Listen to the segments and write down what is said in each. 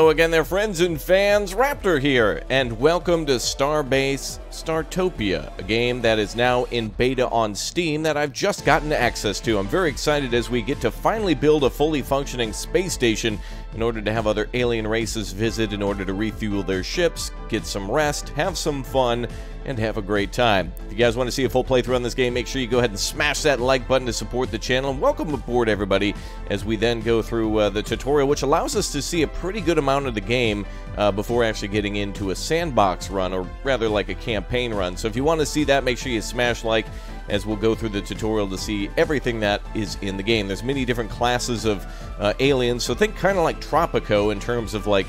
Hello again there, friends and fans. Raptor here, and welcome to Spacebase Startopia, a game that is now in beta on Steam that I've just gotten access to. I'm very excited as we get to finally build a fully functioning space station in order to have other alien races visit in order to refuel their ships, get some rest, have some fun, and have a great time. If you guys want to see a full playthrough on this game, make sure you go ahead and smash that like button to support the channel. And welcome aboard, everybody, as we then go through the tutorial, which allows us to see a pretty good amount of the game before actually getting into a sandbox run, or rather like a campaign run. So if you want to see that, make sure you smash like as we'll go through the tutorial to see everything that is in the game. There's many different classes of aliens, so think kind of like Tropico in terms of like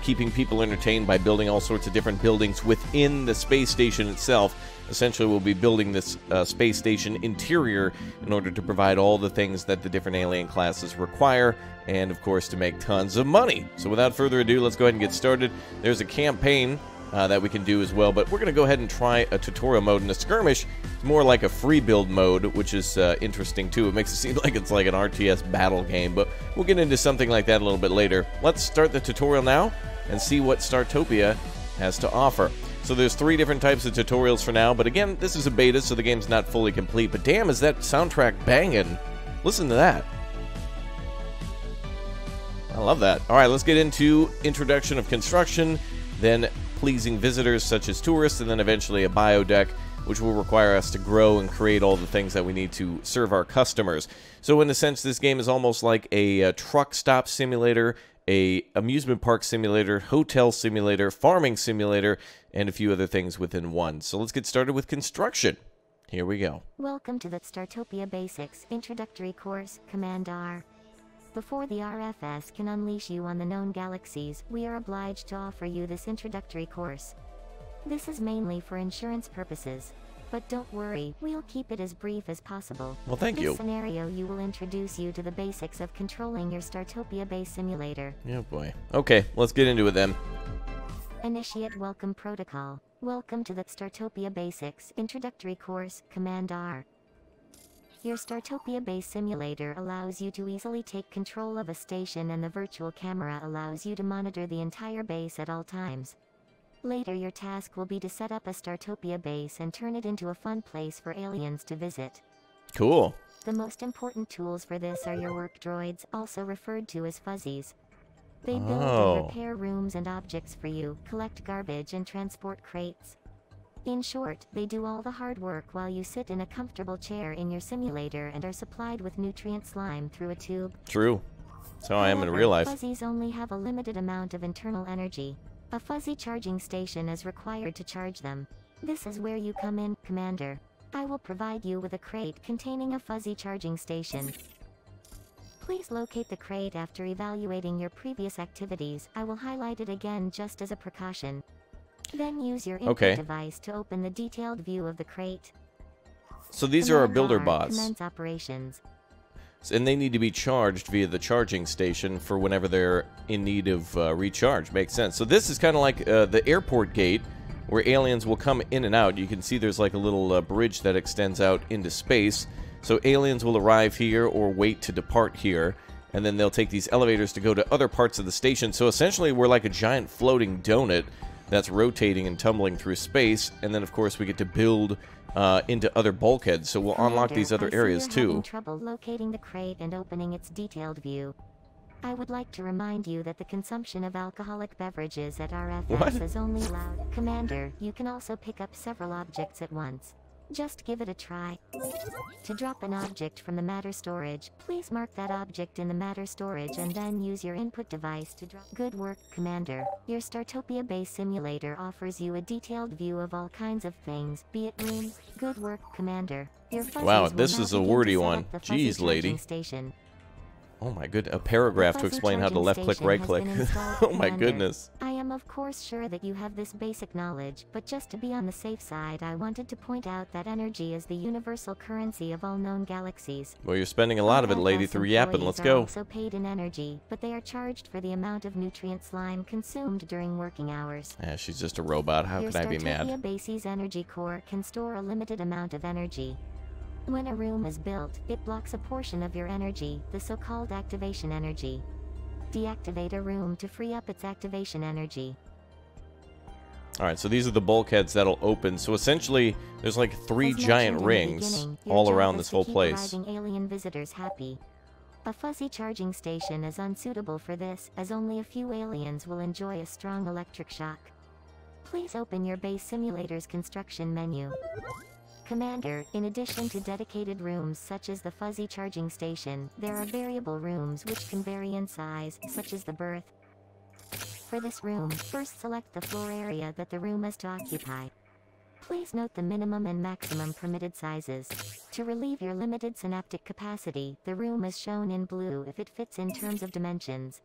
keeping people entertained by building all sorts of different buildings within the space station itself. Essentially, we'll be building this space station interior in order to provide all the things that the different alien classes require, and of course to make tons of money. So without further ado, let's go ahead and get started. There's a campaign that we can do as well, but we're going to go ahead and try a tutorial mode. And a skirmish is more like a free build mode, which is interesting too. It makes it seem like it's like an RTS battle game, but we'll get into something like that a little bit later. Let's start the tutorial now and see what Startopia has to offer. So there's 3 different types of tutorials for now, but again, this is a beta, so the game's not fully complete. But damn, is that soundtrack banging. Listen to that. I love that. All right, let's get into introduction of construction, then pleasing visitors such as tourists, and then eventually a bio deck, which will require us to grow and create all the things that we need to serve our customers. So in a sense, this game is almost like a truck stop simulator, a amusement park simulator, hotel simulator, farming simulator, and a few other things within one. So let's get started with construction. Here we go. Welcome to the Startopia Basics Introductory course, Command R. Before the RFS can unleash you on the known galaxies, we are obliged to offer you this introductory course. This is mainly for insurance purposes. But don't worry, we'll keep it as brief as possible. Well, thank you. This scenario will introduce you to the basics of controlling your Startopia base simulator. Oh boy. Okay, let's get into it then. Initiate Welcome Protocol. Welcome to the Startopia Basics Introductory course, Command R. Your Startopia base simulator allows you to easily take control of a station, and the virtual camera allows you to monitor the entire base at all times. Later, your task will be to set up a Startopia base and turn it into a fun place for aliens to visit. Cool. The most important tools for this are your work droids, also referred to as fuzzies. They build and repair rooms and objects for you, collect garbage, and transport crates. In short, they do all the hard work while you sit in a comfortable chair in your simulator and are supplied with nutrient slime through a tube. True. That's how I am in real life. Fuzzies only have a limited amount of internal energy. A fuzzy charging station is required to charge them. This is where you come in, Commander. I will provide you with a crate containing a fuzzy charging station. Please locate the crate after evaluating your previous activities. I will highlight it again just as a precaution. Then use your input device to open the detailed view of the crate. So these are our builder bots. Commence operations. And they need to be charged via the charging station for whenever they're in need of recharge. Makes sense. So this is kind of like the airport gate where aliens will come in and out. You can see there's like a little bridge that extends out into space. So aliens will arrive here or wait to depart here, and then they'll take these elevators to go to other parts of the station. So essentially we're like a giant floating donut that's rotating and tumbling through space, and then of course we get to build into other bulkheads, so we'll unlock these other areas too. Having trouble locating the crate and opening its detailed view. I would like to remind you that the consumption of alcoholic beverages at RFS is only allowed. Commander, you can also pick up several objects at once. Just give it a try. To drop an object from the matter storage, please mark that object in the matter storage and then use your input device to drop. Good work, Commander. Your Startopia base simulator offers you a detailed view of all kinds of things, be it rooms. Good work, Commander. Your wow, this is a wordy one. Jeez, lady. Station. Oh my goodness, a paragraph to explain how to left-click, right-click. Oh my goodness. I am of course sure that you have this basic knowledge, but just to be on the safe side, I wanted to point out that energy is the universal currency of all known galaxies. Well, you're spending a lot of it, lady, through yapping. Let's go. Also paid in energy, but they are charged for the amount of nutrient slime consumed during working hours. Yeah, she's just a robot. How can I be mad? Your Startopia base's energy core can store a limited amount of energy. When a room is built, it blocks a portion of your energy, the so-called activation energy. Deactivate a room to free up its activation energy. Alright, so these are the bulkheads that'll open. So essentially, there's like 3 giant rings all around this whole place. Alien visitors happy. A fuzzy charging station is unsuitable for this, as only a few aliens will enjoy a strong electric shock. Please open your base simulator's construction menu. Commander, in addition to dedicated rooms such as the fuzzy charging station, there are variable rooms which can vary in size, such as the berth. For this room, first select the floor area that the room is to occupy. Please note the minimum and maximum permitted sizes. To relieve your limited synaptic capacity, the room is shown in blue if it fits in terms of dimensions.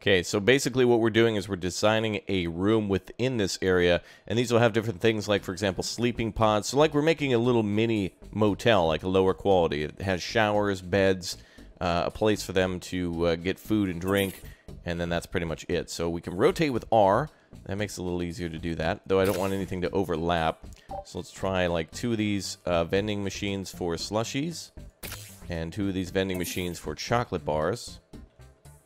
Okay, so basically what we're doing is we're designing a room within this area, and these will have different things like, for example, sleeping pods. So like we're making a little mini motel, like a lower quality. It has showers, beds, a place for them to get food and drink, and then that's pretty much it. So we can rotate with R. That makes it a little easier to do that, though I don't want anything to overlap. So let's try like 2 of these vending machines for slushies, and 2 of these vending machines for chocolate bars.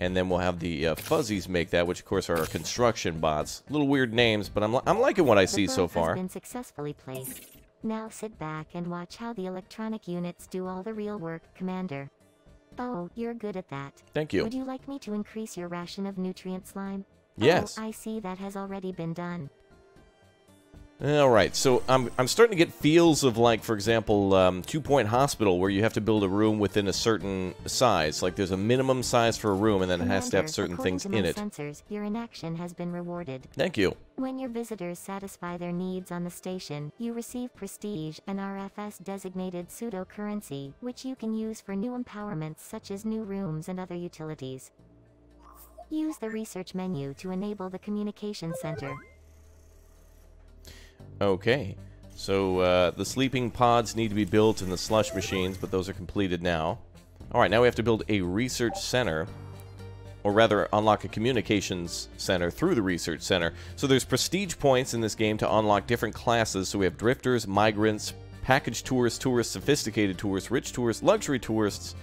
And then we'll have the fuzzies make that, which of course are our construction bots. Little weird names, but I'm liking what I see so far. Has been successfully placed. Now sit back and watch how the electronic units do all the real work, Commander. Oh, you're good at that. Thank you. Would you like me to increase your ration of nutrient slime? Yes. Oh, I see that has already been done. Alright, so I'm starting to get feels of, like, for example, 2 Point Hospital, where you have to build a room within a certain size. Like, there's a minimum size for a room, and then Commander, it has to have certain things in it. Sensors, your inaction has been rewarded. Thank you. When your visitors satisfy their needs on the station, you receive Prestige, an RFS-designated pseudo-currency, which you can use for new empowerments such as new rooms and other utilities. Use the research menu to enable the communication center. Okay, so the sleeping pods need to be built in the slush machines, but those are completed now. Alright, now we have to build a research center, or rather unlock a communications center through the research center. So there's prestige points in this game to unlock different classes. So we have drifters, migrants, package tourists, sophisticated tourists, rich tourists, luxury tourists,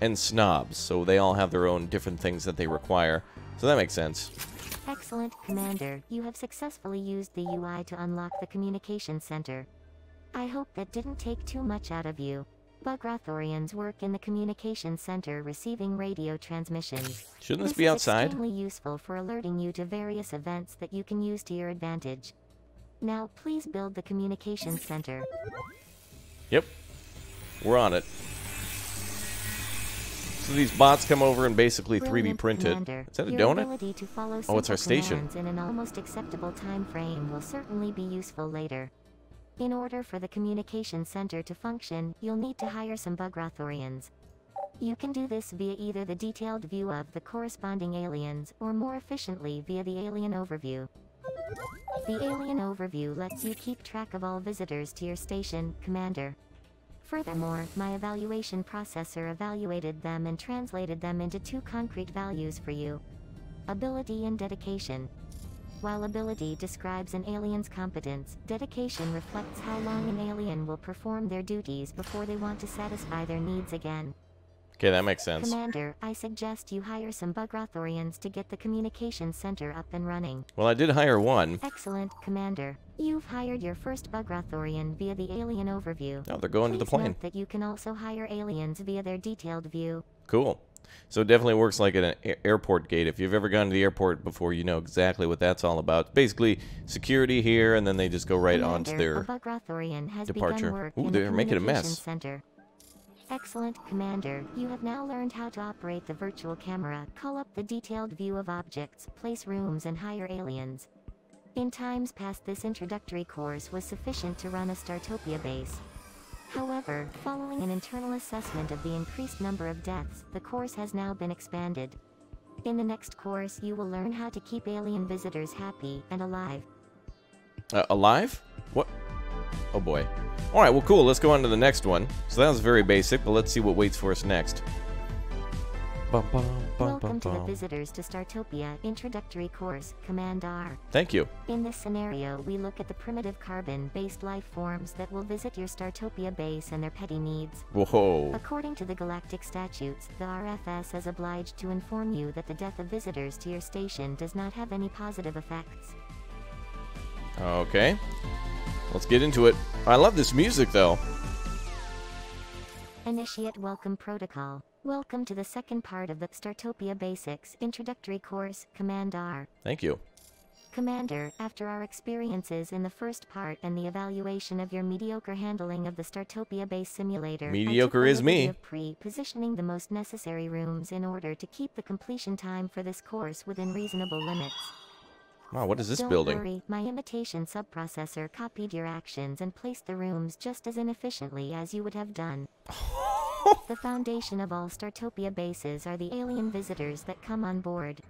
and snobs. So they all have their own different things that they require. So that makes sense. Excellent, Commander. You have successfully used the UI to unlock the communication center. I hope that didn't take too much out of you. Bug-Raptorians work in the communication center receiving radio transmissions. Shouldn't this be outside? This is extremely useful for alerting you to various events that you can use to your advantage. Now, please build the communication center. Yep. We're on it. So these bots come over and basically 3D print it. Is that a donut? Oh, it's our station. In an almost acceptable time frame will certainly be useful later. In order for the communication center to function, you'll need to hire some Bug-Raptorians. You can do this via either the detailed view of the corresponding aliens, or more efficiently via the alien overview. The alien overview lets you keep track of all visitors to your station, Commander. Furthermore, my evaluation processor evaluated them and translated them into 2 concrete values for you. Ability and dedication. While ability describes an alien's competence, dedication reflects how long an alien will perform their duties before they want to satisfy their needs again. Okay, that makes sense. Commander, I suggest you hire some Bug-Raptorians to get the communication center up and running. Well, I did hire one. Excellent, Commander. You've hired your first Bug-Raptorian via the alien overview. Oh, they're going to the plane. Note that you can also hire aliens via their detailed view. Cool. So it definitely works like an airport gate. If you've ever gone to the airport before, you know exactly what that's all about. Basically, security here, and then they just go right on to their departure. Ooh, they're making a mess. Center. Excellent, Commander. You have now learned how to operate the virtual camera, call up the detailed view of objects, place rooms, and hire aliens. In times past, this introductory course was sufficient to run a Startopia base. However, following an internal assessment of the increased number of deaths, the course has now been expanded. In the next course, you will learn how to keep alien visitors happy and alive. Alive? What? Oh boy. Alright, well cool, let's go on to the next one. So that was very basic, but let's see what waits for us next. Welcome to the Visitors to Startopia Introductory course, Command R. Thank you. In this scenario, we look at the primitive carbon-based life forms that will visit your Startopia base and their petty needs. Whoa. According to the galactic statutes, the RFS is obliged to inform you that the death of visitors to your station does not have any positive effects. Okay. Let's get into it. I love this music, though. Initiate Welcome Protocol. Welcome to the second part of the Startopia Basics Introductory course, Command R. Thank you. Commander, after our experiences in the first part and the evaluation of your mediocre handling of the Startopia base simulator, Mediocre is me. Of pre-positioning the most necessary rooms in order to keep the completion time for this course within reasonable limits. Wow, what is this Don't building? worry, my imitation subprocessor copied your actions and placed the rooms just as inefficiently as you would have done. The foundation of all Startopia bases are the alien visitors that come on board.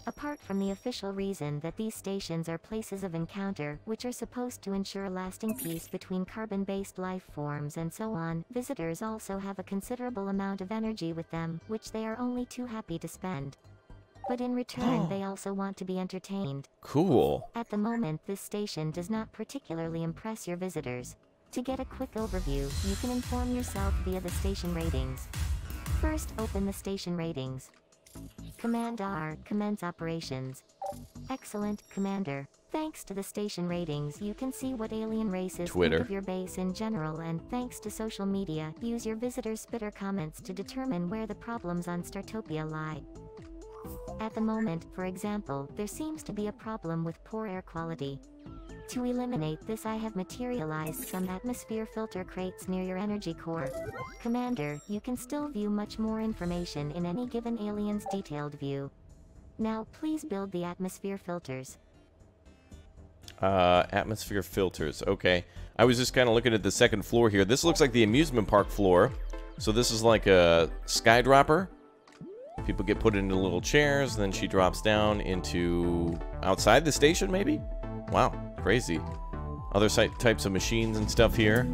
Apart from the official reason that these stations are places of encounter, which are supposed to ensure lasting peace between carbon-based life forms and so on, visitors also have a considerable amount of energy with them, which they are only too happy to spend. But in return, they also want to be entertained. Cool. At the moment, this station does not particularly impress your visitors. To get a quick overview, you can inform yourself via the station ratings. First, open the station ratings. Command R, commence operations. Excellent, Commander. Thanks to the station ratings, you can see what alien races think of your base in general, and thanks to social media, use your visitor spitter comments to determine where the problems on Startopia lie. At the moment, for example, there seems to be a problem with poor air quality. To eliminate this, I have materialized some atmosphere filter crates near your energy core. Commander, you can still view much more information in any given alien's detailed view. Now, please build the atmosphere filters. Atmosphere filters. Okay. I was just kind of looking at the second floor here. This looks like the amusement park floor. So this is like a skydropper. People get put into little chairs, then she drops down into outside the station, maybe? Wow, crazy. Other types of machines and stuff here.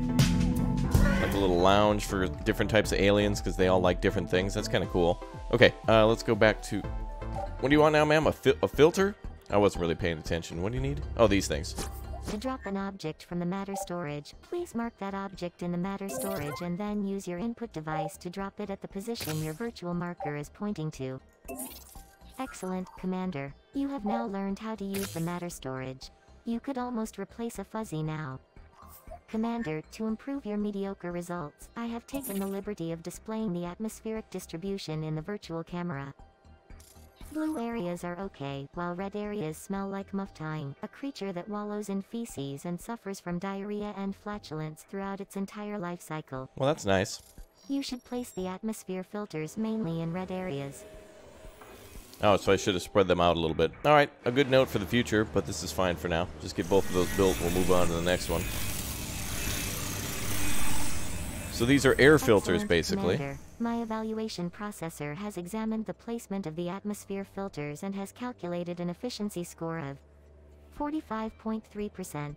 Like a little lounge for different types of aliens, because they all like different things. That's kind of cool. Okay, let's go back to... What do you want now, ma'am? A filter? I wasn't really paying attention. What do you need? Oh, these things. To drop an object from the matter storage, please mark that object in the matter storage and then use your input device to drop it at the position your virtual marker is pointing to. Excellent, Commander. You have now learned how to use the matter storage. You could almost replace a fuzzy now. Commander, to improve your mediocre results, I have taken the liberty of displaying the atmospheric distribution in the virtual camera. Blue areas are okay, while red areas smell like muftine, a creature that wallows in feces and suffers from diarrhea and flatulence throughout its entire life cycle. Well, that's nice. You should place the atmosphere filters mainly in red areas. Oh, so I should have spread them out a little bit. Alright, a good note for the future, but this is fine for now. Just get both of those built, we'll move on to the next one. So these are air filters, basically. Commander. My evaluation processor has examined the placement of the atmosphere filters and has calculated an efficiency score of 45.3%.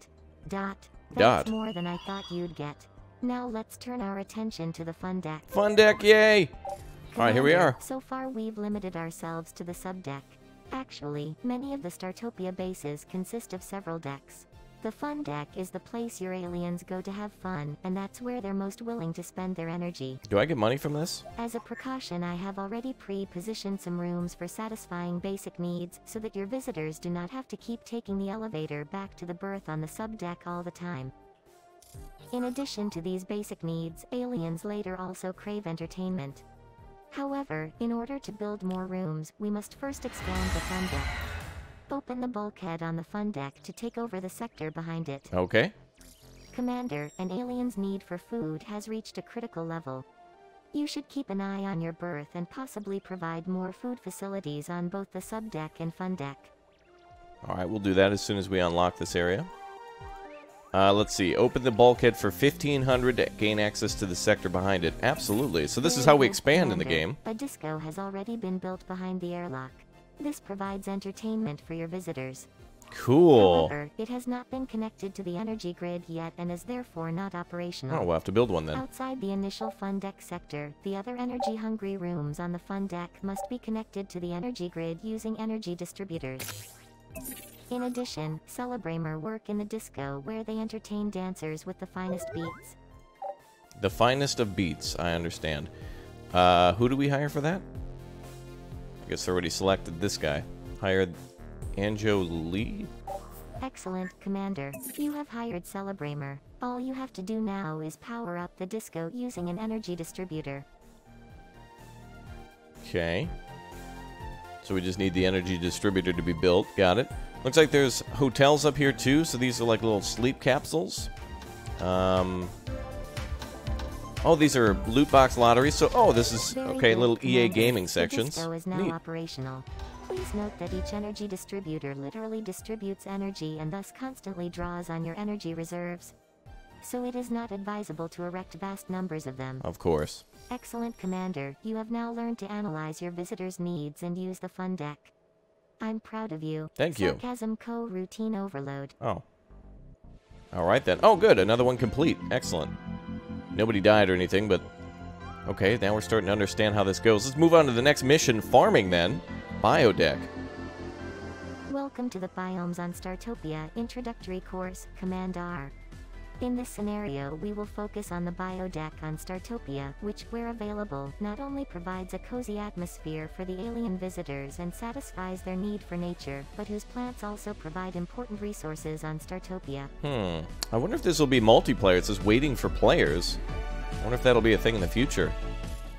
That's more than I thought you'd get. Now let's turn our attention to the fun deck. Fun deck, yay! Alright, here we are. So far we've limited ourselves to the subdeck. Actually, many of the Startopia bases consist of several decks. The fun deck is the place your aliens go to have fun, and that's where they're most willing to spend their energy. Do I get money from this? As a precaution, I have already pre-positioned some rooms for satisfying basic needs, so that your visitors do not have to keep taking the elevator back to the berth on the subdeck all the time. In addition to these basic needs, aliens later also crave entertainment. However, in order to build more rooms, we must first expand the fun deck. Open the bulkhead on the fun deck to take over the sector behind it. Okay. Commander, an alien's need for food has reached a critical level. You should keep an eye on your berth and possibly provide more food facilities on both the subdeck and fun deck. Alright, we'll do that as soon as we unlock this area. Let's see. Open the bulkhead for 1500 to gain access to the sector behind it. Absolutely. So this is how we expand in the game. A disco has already been built behind the airlock. This provides entertainment for your visitors. Cool. However, it has not been connected to the energy grid yet and is therefore not operational. Oh, we'll have to build one then. Outside the initial fun deck sector, the other energy-hungry rooms on the fun deck must be connected to the energy grid using energy distributors. In addition, Celebramer work in the disco where they entertain dancers with the finest beats. The finest of beats, I understand. Who do we hire for that? I guess I already selected this guy. Hired Anjo Lee? Excellent, Commander. You have hired Celebramer. All you have to do now is power up the disco using an energy distributor. Okay. So we just need the energy distributor to be built. Got it. Looks like there's hotels up here too, so these are like little sleep capsules. Oh, these are loot box lotteries. So, oh, this is, okay, little EA gaming sections. The disco is now Neat. operational. Please note that each energy distributor literally distributes energy and thus constantly draws on your energy reserves. So it is not advisable to erect vast numbers of them. Of course. Excellent, Commander. You have now learned to analyze your visitors' needs and use the fun deck. I'm proud of you. Thank you. Sarcasm routine overload. Oh. All right then. Oh, good. Another one complete. Excellent. Nobody died or anything, but okay, now we're starting to understand how this goes. Let's move on to the next mission, farming then. Biodeck. Welcome to the Biomes on Startopia Introductory course, Command R. In this scenario, we will focus on the biodeck on Startopia, which, where available, not only provides a cozy atmosphere for the alien visitors and satisfies their need for nature, but whose plants also provide important resources on Startopia. I wonder if this will be multiplayer. It says waiting for players. I wonder if that'll be a thing in the future.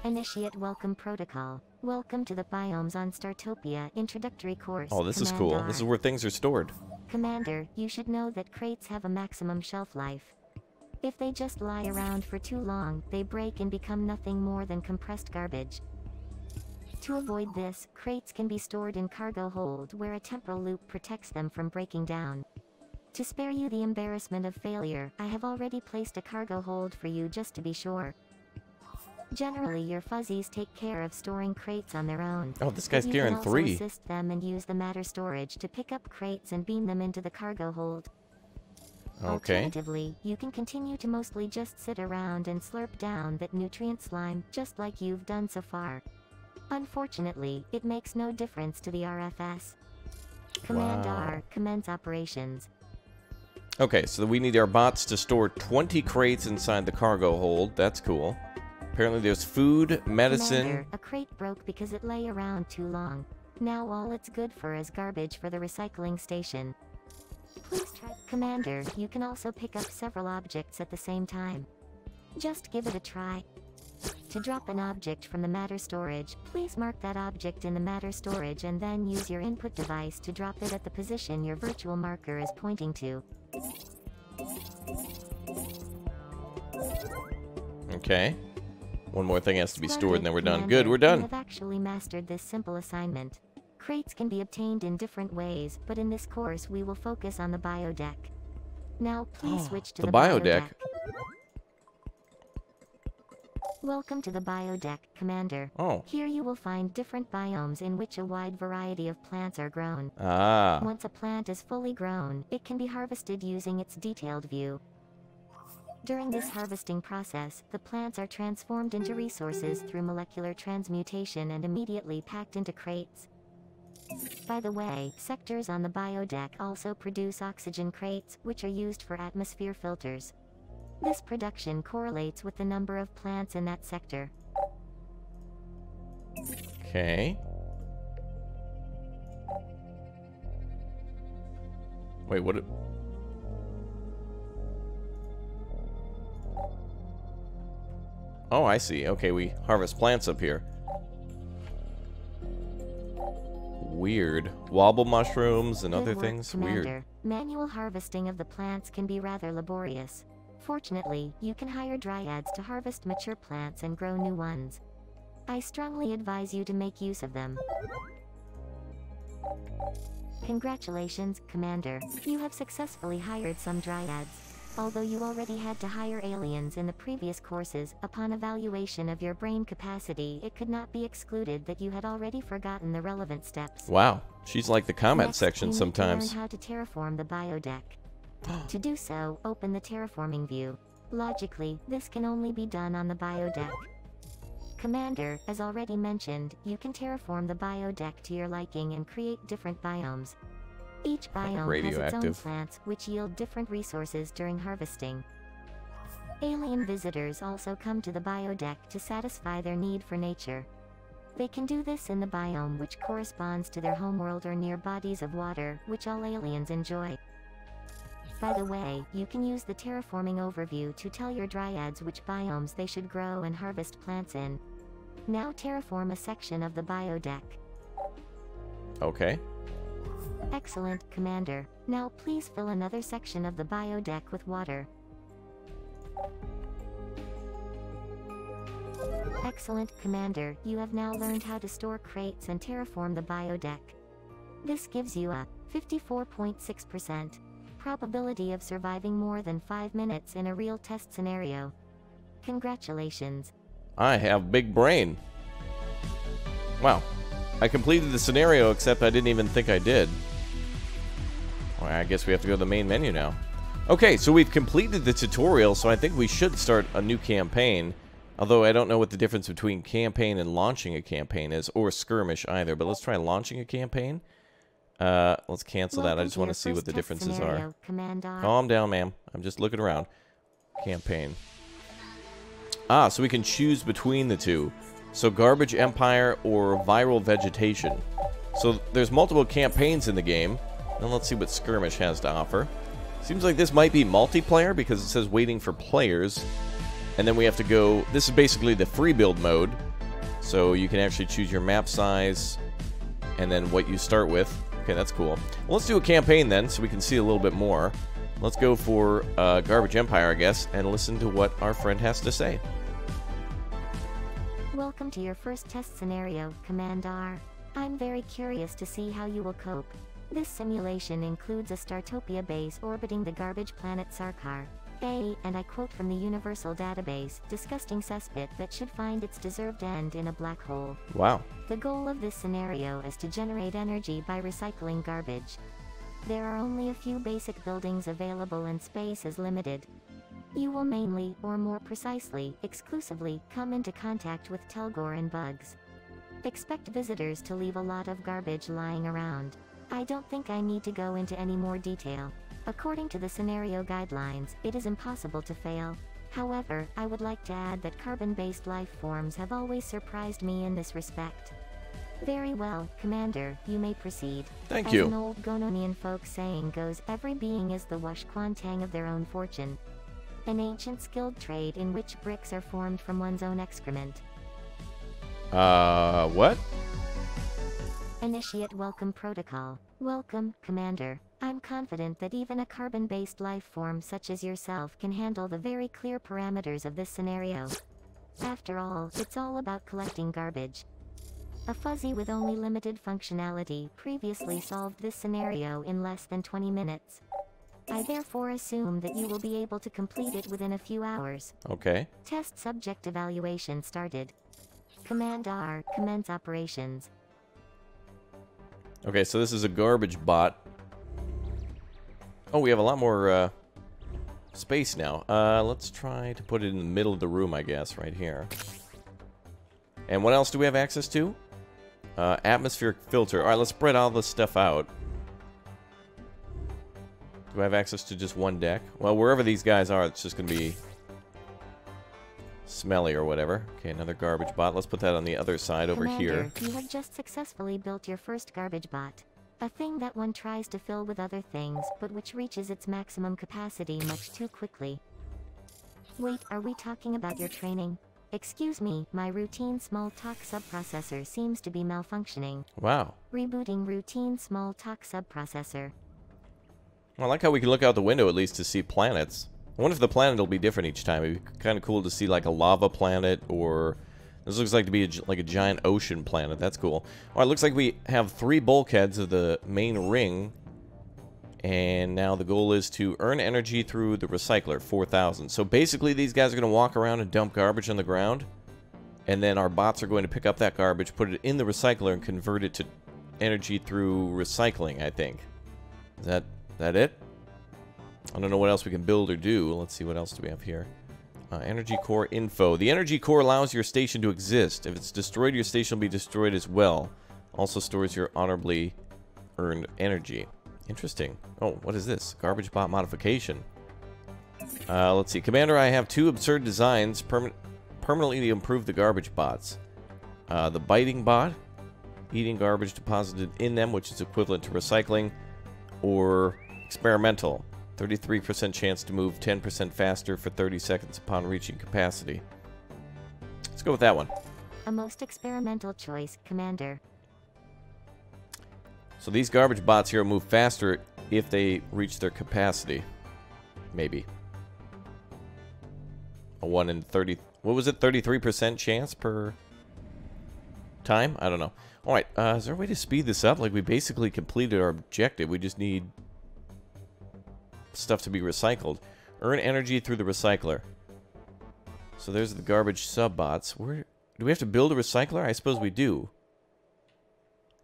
Initiate Welcome Protocol. Welcome to the Biomes on Startopia Introductory course. Oh, this is Command cool. R. This is where things are stored. Commander, you should know that crates have a maximum shelf life. If they just lie around for too long, they break and become nothing more than compressed garbage. To avoid this, crates can be stored in cargo hold where a temporal loop protects them from breaking down. To spare you the embarrassment of failure, I have already placed a cargo hold for you just to be sure. Generally, your fuzzies take care of storing crates on their own. Oh, this guy's but gearing you can 3. also assist them and use the matter storage to pick up crates and beam them into the cargo hold. Okay. Alternatively, you can continue to mostly just sit around and slurp down that nutrient slime, just like you've done so far. Unfortunately, it makes no difference to the RFS. Command Wow. R, commence operations. Okay, so we need our bots to store 20 crates inside the cargo hold. That's cool. Apparently there's food, medicine. Commander, a crate broke because it lay around too long. Now all it's good for is garbage for the recycling station. Please try. Commander, you can also pick up several objects at the same time. Just give it a try. To drop an object from the matter storage, please mark that object in the matter storage and then use your input device to drop it at the position your virtual marker is pointing to. Okay. One more thing has to be stored Splendid, and then we're done. Commander. Good, we're You done. have actually mastered this simple assignment. Crates can be obtained in different ways, but in this course we will focus on the biodeck. Now please switch to the the biodeck. Welcome to the biodeck, Commander. Oh. Here you will find different biomes in which a wide variety of plants are grown. Ah. Once a plant is fully grown, it can be harvested using its detailed view. During this harvesting process, the plants are transformed into resources through molecular transmutation and immediately packed into crates. By the way, sectors on the biodeck also produce oxygen crates, which are used for atmosphere filters. This production correlates with the number of plants in that sector. Okay. Wait, what? Oh, I see. Okay, we harvest plants up here. Weird. Wobble mushrooms and Good other work, things. Commander. Weird. Manual harvesting of the plants can be rather laborious. Fortunately, you can hire dryads to harvest mature plants and grow new ones. I strongly advise you to make use of them. Congratulations, Commander. You have successfully hired some dryads. Although you already had to hire aliens in the previous courses, upon evaluation of your brain capacity, it could not be excluded that you had already forgotten the relevant steps. Wow. She's like the comment Next, section you sometimes. need to learn how to terraform the biodeck. To do so, open the terraforming view. Logically, this can only be done on the biodeck. Commander, as already mentioned, you can terraform the biodeck to your liking and create different biomes. Each biome has its own plants, which yield different resources during harvesting. Alien visitors also come to the biodeck to satisfy their need for nature. They can do this in the biome which corresponds to their homeworld or near bodies of water, which all aliens enjoy. By the way, you can use the terraforming overview to tell your dryads which biomes they should grow and harvest plants in. Now terraform a section of the biodeck. Okay. Excellent, Commander. Now please fill another section of the biodeck with water. Excellent, Commander. You have now learned how to store crates and terraform the biodeck. This gives you a 54.6% probability of surviving more than 5 minutes in a real test scenario. Congratulations. I have big brain. Wow. I completed the scenario, except I didn't even think I did. Well, I guess we have to go to the main menu now. Okay, so we've completed the tutorial, so I think we should start a new campaign. Although I don't know what the difference between campaign and launching a campaign is, or skirmish either. But let's try launching a campaign. Let's cancel that. I just want to see what the differences are. Calm down, ma'am. I'm just looking around. Campaign. Ah, so we can choose between the two. So Garbage Empire or Viral Vegetation. So there's multiple campaigns in the game. Now let's see what Skirmish has to offer. Seems like this might be multiplayer because it says waiting for players. And then we have to go... This is basically the free build mode. So you can actually choose your map size and then what you start with. Okay, that's cool. Well, let's do a campaign then so we can see a little bit more. Let's go for Garbage Empire, I guess, and listen to what our friend has to say. Welcome to your first test scenario, Commander. I'm very curious to see how you will cope. This simulation includes a Startopia base orbiting the garbage planet Sarkar. And I quote from the Universal Database, disgusting cesspit that should find its deserved end in a black hole. Wow. The goal of this scenario is to generate energy by recycling garbage. There are only a few basic buildings available and space is limited. You will mainly, or more precisely, exclusively, come into contact with Telgor and bugs. Expect visitors to leave a lot of garbage lying around. I don't think I need to go into any more detail. According to the scenario guidelines, it is impossible to fail. However, I would like to add that carbon-based life forms have always surprised me in this respect. Very well, Commander, you may proceed. Thank you. As an old Gononian folk saying goes, every being is the Wush Kwantang of their own fortune. An ancient skilled trade in which bricks are formed from one's own excrement. What? Initiate Welcome Protocol. Welcome, Commander. I'm confident that even a carbon-based life form such as yourself can handle the very clear parameters of this scenario. After all, it's all about collecting garbage. A fuzzy with only limited functionality previously solved this scenario in less than 20 minutes. I therefore assume that you will be able to complete it within a few hours. Okay. Test subject evaluation started. Command R, commence operations. Okay, so this is a garbage bot. Oh, we have a lot more space now. Let's try to put it in the middle of the room, I guess, right here. And what else do we have access to? Atmospheric filter. Alright, let's spread all this stuff out. Do I have access to just one deck? Well, wherever these guys are, it's just going to be smelly or whatever. Okay, another garbage bot. Let's put that on the other side over here. You have just successfully built your first garbage bot. A thing that one tries to fill with other things, but which reaches its maximum capacity much too quickly. Wait, are we talking about your training? Excuse me, my routine small talk subprocessor seems to be malfunctioning. Wow. Rebooting routine small talk subprocessor. Well, I like how we can look out the window at least to see planets. I wonder if the planet will be different each time. It'd be kind of cool to see like a lava planet, or this looks like to be like a giant ocean planet. That's cool. All right, looks like we have 3 bulkheads of the main ring, and now the goal is to earn energy through the recycler, 4,000. So basically, these guys are going to walk around and dump garbage on the ground, and then our bots are going to pick up that garbage, put it in the recycler, and convert it to energy through recycling, I think. Is that it? I don't know what else we can build or do. Let's see, what else do we have here? Energy core info. The energy core allows your station to exist. If it's destroyed, your station will be destroyed as well. Also stores your honorably earned energy. Interesting. Oh, what is this? Garbage bot modification. Let's see. Commander, I have 2 absurd designs permanently improve the garbage bots. The biting bot, eating garbage deposited in them, which is equivalent to recycling, or experimental, 33% chance to move 10% faster for 30 seconds upon reaching capacity. Let's go with that one. A most experimental choice, Commander. So these garbage bots here will move faster if they reach their capacity. Maybe. A 1 in 30... What was it? 33% chance per time? I don't know. Alright, is there a way to speed this up? Like, we basically completed our objective. We just need stuff to be recycled. Earn energy through the recycler. So there's the garbage sub-bots. Where do we have to build a recycler? I suppose we do.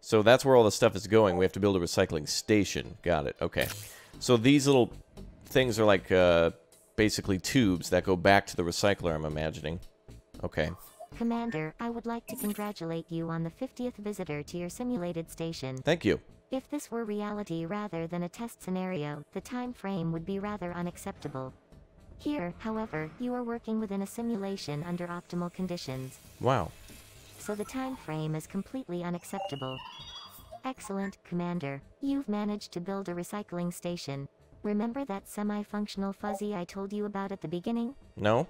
So that's where all the stuff is going. We have to build a recycling station. Got it. Okay. So these little things are like basically tubes that go back to the recycler, I'm imagining. Okay. Commander, I would like to congratulate you on the 50th visitor to your simulated station. Thank you. If this were reality rather than a test scenario, the time frame would be rather unacceptable. Here, however, you are working within a simulation under optimal conditions. Wow. So the time frame is completely unacceptable. Excellent, Commander. You've managed to build a recycling station. Remember that semi-functional fuzzy I told you about at the beginning? No?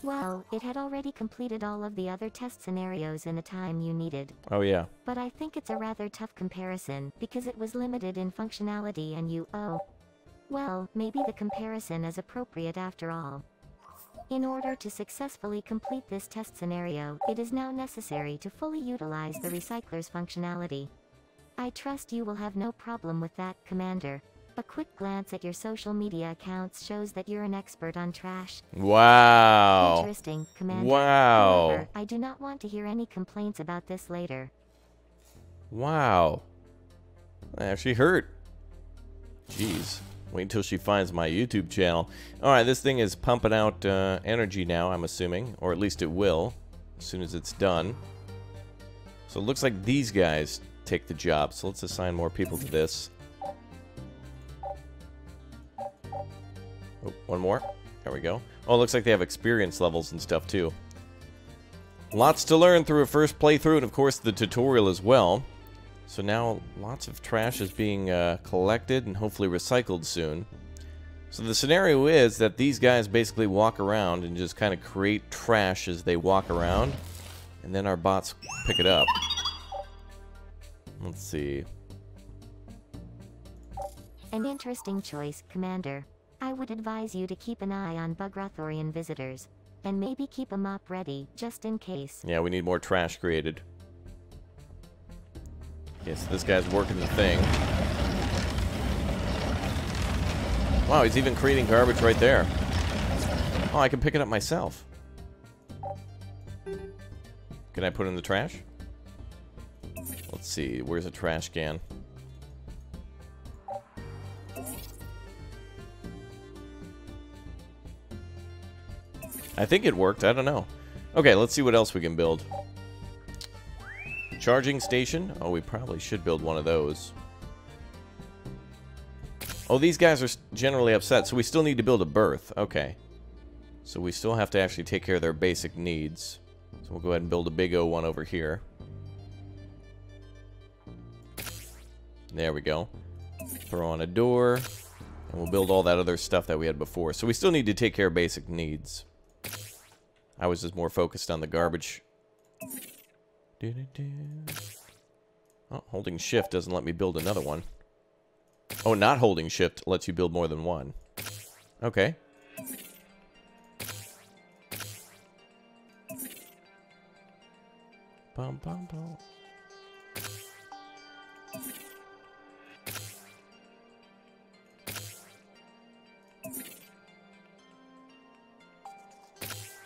Well, it had already completed all of the other test scenarios in the time you needed. Oh, yeah. But I think it's a rather tough comparison, because it was limited in functionality and you, well, maybe the comparison is appropriate after all. In order to successfully complete this test scenario, it is now necessary to fully utilize the recycler's functionality. I trust you will have no problem with that, Commander. A quick glance at your social media accounts shows that you're an expert on trash. Wow. Interesting, Commander. Wow. However, I do not want to hear any complaints about this later. Wow. That actually hurt. Jeez. Wait until she finds my YouTube channel. Alright, this thing is pumping out energy now, I'm assuming. Or at least it will, as soon as it's done. So it looks like these guys take the job. So let's assign more people to this. Oh, one more. There we go. Oh, it looks like they have experience levels and stuff, too. Lots to learn through a first playthrough, and of course the tutorial as well. So now lots of trash is being collected and hopefully recycled soon. So the scenario is that these guys basically walk around and just kind of create trash as they walk around. And then our bots pick it up. Let's see. An interesting choice, Commander. I would advise you to keep an eye on Raptorian visitors. And maybe keep a mop ready, just in case. Yeah, we need more trash created. Okay, so this guy's working the thing. Wow, he's even creating garbage right there. Oh, I can pick it up myself. Can I put it in the trash? Let's see, where's a trash can? I think it worked, I don't know. Okay, let's see what else we can build. Charging station. Oh, we probably should build one of those. Oh, these guys are generally upset, so we still need to build a berth. Okay. So we still have to actually take care of their basic needs. So we'll go ahead and build a big O one over here. There we go. Throw on a door. And we'll build all that other stuff that we had before. So we still need to take care of basic needs. I was just more focused on the garbage. Oh, holding shift doesn't let me build another one. Oh, not holding shift lets you build more than one. Okay. Bum, bum, bum.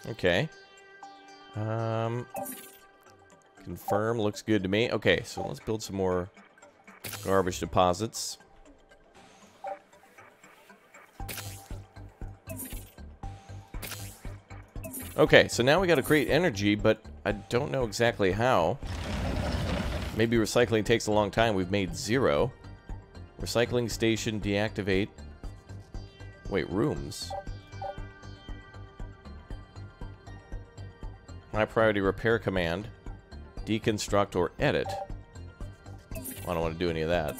Okay. Confirm looks good to me. Okay, so let's build some more Garbage deposits. Okay, so now we got to create energy, but I don't know exactly how. Maybe recycling takes a long time. We've made 0. Recycling station, deactivate. Wait, rooms. High priority repair command. Deconstruct or edit. I don't want to do any of that.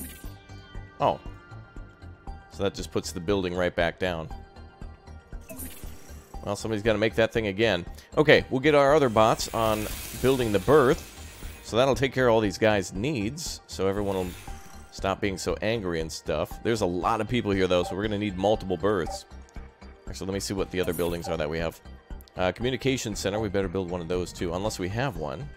Oh. So that just puts the building right back down. Well, somebody's got to make that thing again. Okay, we'll get our other bots on building the berth. So that'll take care of all these guys' needs. So everyone will stop being so angry and stuff. There's a lot of people here, though, so we're going to need multiple berths. Actually, let me see what the other buildings are that we have. Communication center, we better build one of those, too, unless we have one.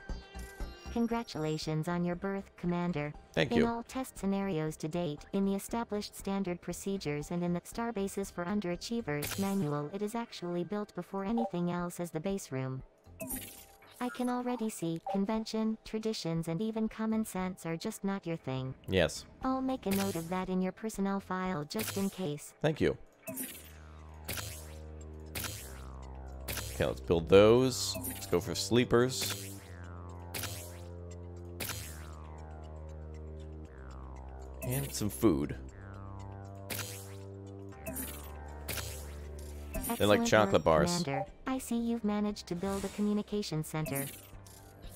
Congratulations on your berth, Commander. Thank you. In all test scenarios to date, in the established standard procedures and in the Starbases for Underachievers manual, it is actually built before anything else as the base room. I can already see convention, traditions, and even common sense are just not your thing. Yes. I'll make a note of that in your personnel file just in case. Thank you. Okay, let's build those. Let's go for sleepers. And some food. They're like chocolate bars. Commander. I see you've managed to build a communication center.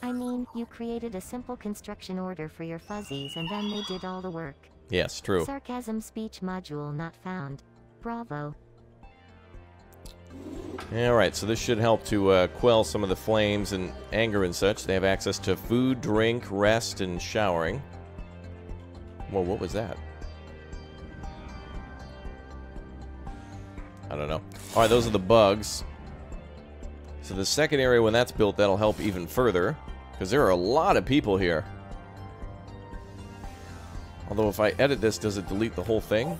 I mean, you created a simple construction order for your fuzzies and then they did all the work. Yes, true. Sarcasm speech module not found. Bravo. Alright, so this should help to quell some of the flames and anger and such. They have access to food, drink, rest, and showering. Whoa, what was that? I don't know. Alright, those are the bugs. So the second area, when that's built, that'll help even further. Because there are a lot of people here. Although if I edit this, does it delete the whole thing?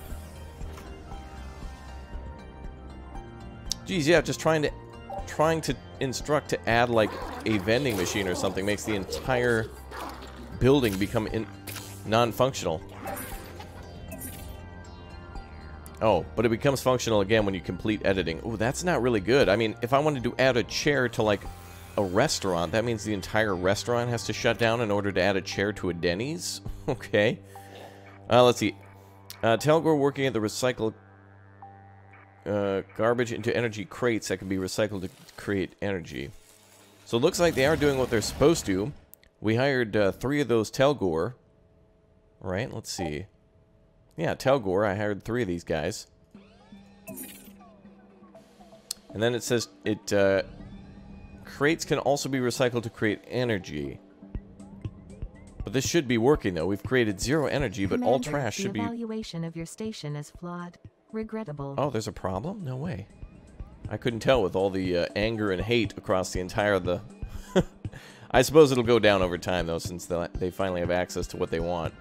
Geez, yeah, just trying to instruct to add like a vending machine or something makes the entire building become non-functional. Oh, but it becomes functional again when you complete editing. Oh, that's not really good. I mean, if I wanted to add a chair to like a restaurant, that means the entire restaurant has to shut down in order to add a chair to a Denny's? Okay. Let's see. Telgor working at the recycle garbage into energy crates that can be recycled to create energy. So it looks like they are doing what they're supposed to. We hired 3 of those Telgor. Right, let's see. Yeah, Telgor, I hired 3 of these guys. And then it says crates can also be recycled to create energy. But this should be working, though. We've created 0 energy, but all trash should be... The evaluation of your station is flawed. Regrettable. Oh, there's a problem? No way. I couldn't tell with all the anger and hate across the entire... I suppose it'll go down over time, though, since they finally have access to what they want.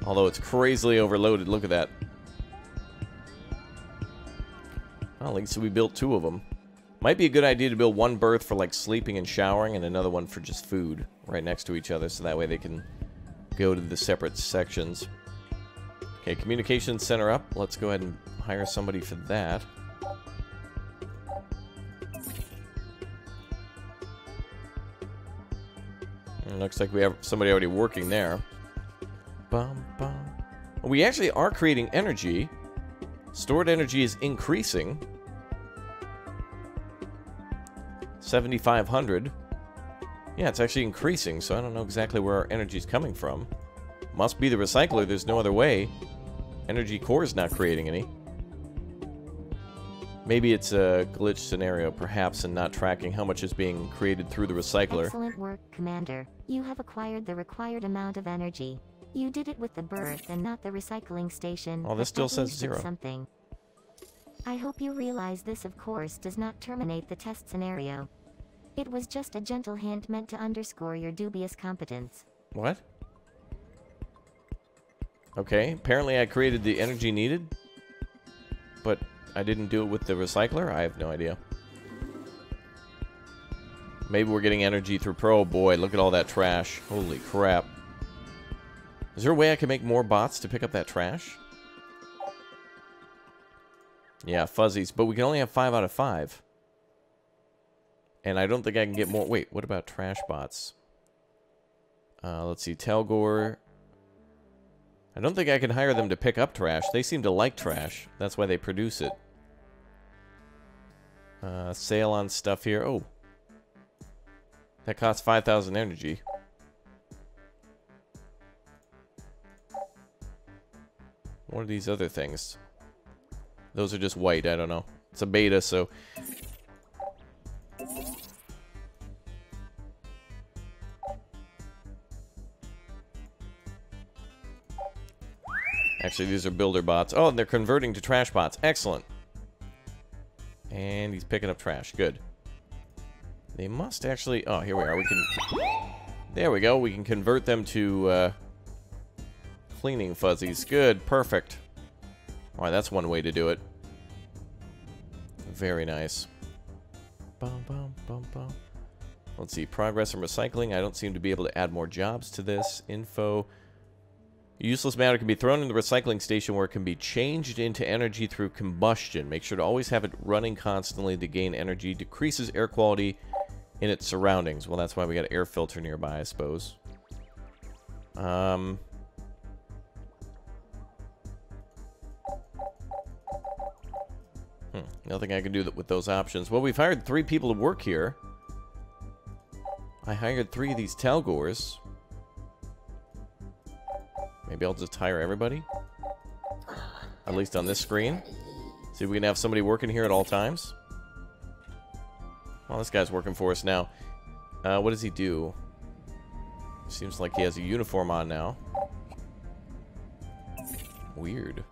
Although it's crazily overloaded. Look at that. Well, at least we built 2 of them. Might be a good idea to build 1 berth for like sleeping and showering and another one for just food right next to each other, so that way they can go to the separate sections. Okay, communications center up. Let's go ahead and hire somebody for that. And looks like we have somebody already working there. Bum, bum. We actually are creating energy. Stored energy is increasing. 7,500. Yeah, it's actually increasing, so I don't know exactly where our energy is coming from. Must be the recycler, there's no other way. Energy core is not creating any. Maybe it's a glitch scenario, perhaps, and not tracking how much is being created through the recycler. Excellent work, Commander. You have acquired the required amount of energy. You did it with the berth and not the recycling station. Oh, this still says 0. Something. I hope you realize this, of course, does not terminate the test scenario. It was just a gentle hint meant to underscore your dubious competence. What? Okay, apparently I created the energy needed, but I didn't do it with the recycler? I have no idea. Maybe we're getting energy through Pro. Oh boy, look at all that trash. Holy crap. Is there a way I can make more bots to pick up that trash? Yeah, fuzzies. But we can only have 5 out of 5. And I don't think I can get more. Wait, what about trash bots? Let's see. Telgor. I don't think I can hire them to pick up trash. They seem to like trash. That's why they produce it. Sale on stuff here. Oh. That costs 5,000 energy. What are these other things? Those are just white. I don't know. It's a beta, so... Actually, these are builder bots. Oh, and they're converting to trash bots. Excellent. And he's picking up trash. Good. They must actually... Oh, here we are. We can... There we go. We can convert them to cleaning fuzzies. Good. Perfect. Alright, that's one way to do it. Very nice. Bum, bum, bum, bum. Let's see. Progress and recycling. I don't seem to be able to add more jobs to this. Info... Useless matter can be thrown in the recycling station where it can be changed into energy through combustion. Make sure to always have it running constantly to gain energy. Decreases air quality in its surroundings. Well, that's why we got an air filter nearby, I suppose. Nothing I can do with those options. Well, we've hired 3 people to work here. I hired 3 of these Telgors. Maybe I'll just hire everybody. At least on this screen. See if we can have somebody working here at all times. Well, this guy's working for us now. What does he do? Seems like he has a uniform on now. Weird.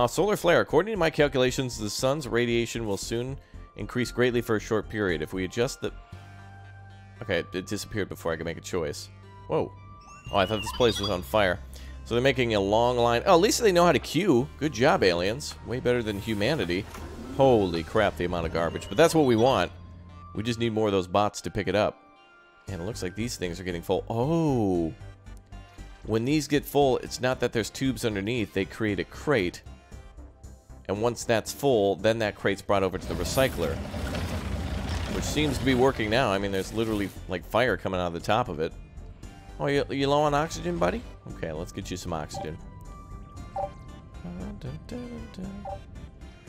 Solar flare. According to my calculations, the sun's radiation will soon increase greatly for a short period. If we adjust the... Okay, it disappeared before I could make a choice. Whoa. Oh, I thought this place was on fire. So they're making a long line. Oh, at least they know how to queue. Good job, aliens. Way better than humanity. Holy crap, the amount of garbage. But that's what we want. We just need more of those bots to pick it up. And it looks like these things are getting full. Oh. When these get full, it's not that there's tubes underneath. They create a crate. And once that's full, then that crate's brought over to the recycler. Which seems to be working now. I mean, there's literally, like, fire coming out of the top of it. Oh, you low on oxygen, buddy? Okay, let's get you some oxygen.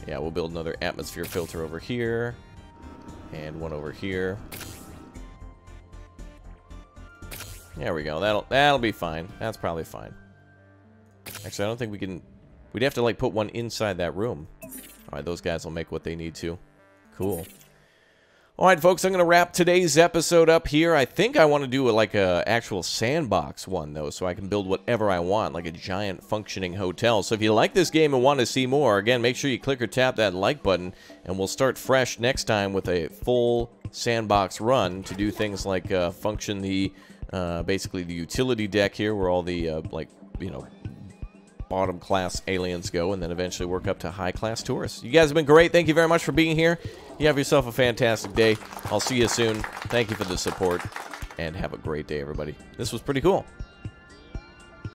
Yeah, we'll build another atmosphere filter over here. And one over here. There we go. That'll be fine. That's probably fine. Actually, I don't think we can... We'd have to, like, put one inside that room. Alright, those guys will make what they need to. Cool. Alright, folks, I'm going to wrap today's episode up here. I think I want to do, like, a actual sandbox one, though, so I can build whatever I want, like a giant functioning hotel. So if you like this game and want to see more, again, make sure you click or tap that like button, and we'll start fresh next time with a full sandbox run to do things like function the, basically the utility deck here, where all the, like, you know, bottom class aliens go, and then eventually work up to high class tourists. You guys have been great. Thank you very much for being here. You have yourself a fantastic day. I'll see you soon. Thank you for the support, and have a great day, everybody. This was pretty cool.